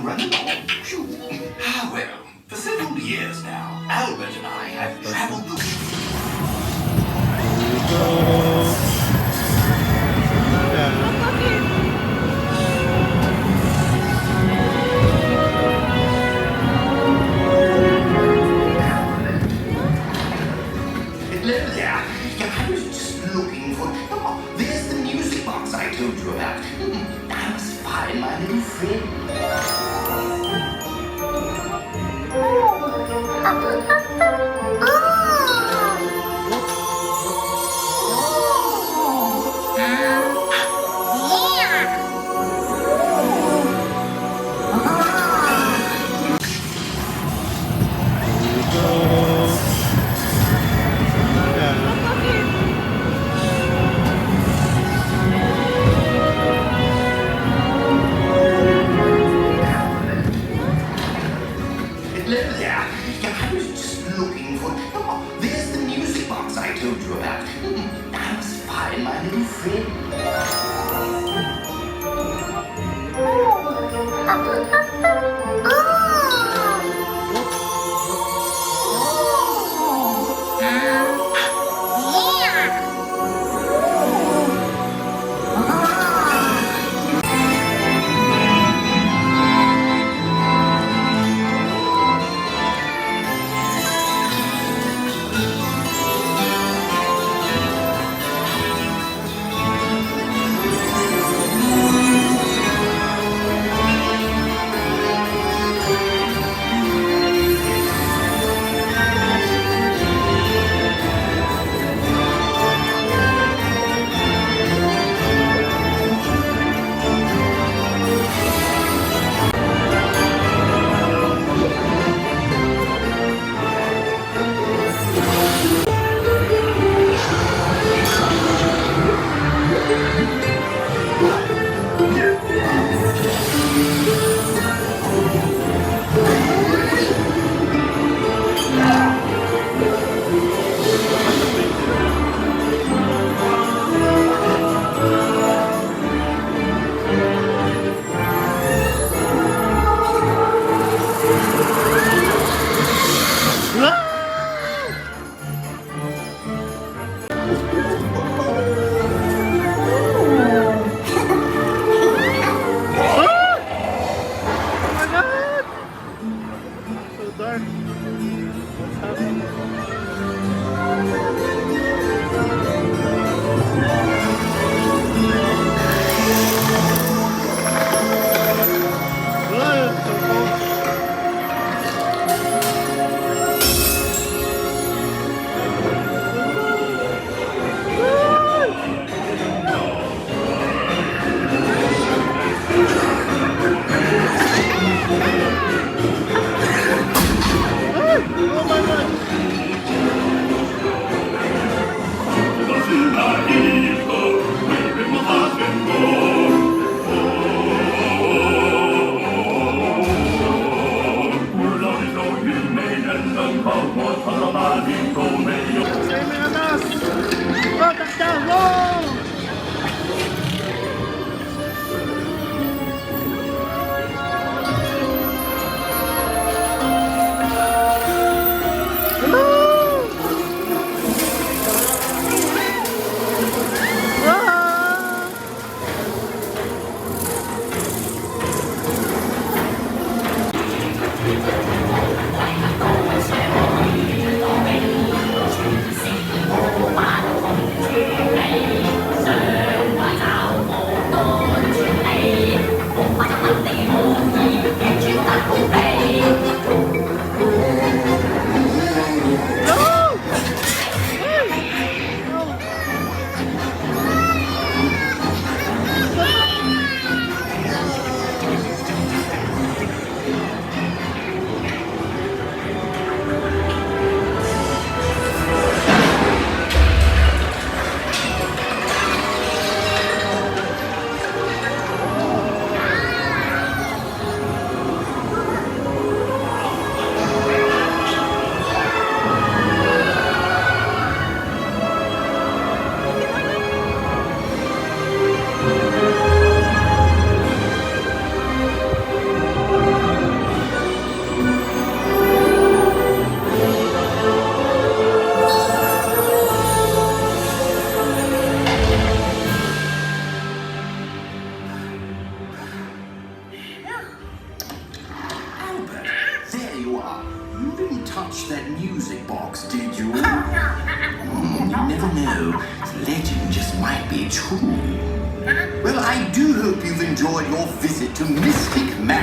run along. Phew. Ah, well, for several years now, Albert and I have traveled the... Yeah, I was just looking for... Oh, there's the music box I told you about. I must find my little friend. Yeah, I was just looking for... Oh, there's the music box I told you about. I must find my little friend. too. Well, I do hope you've enjoyed your visit to Mystic Manor.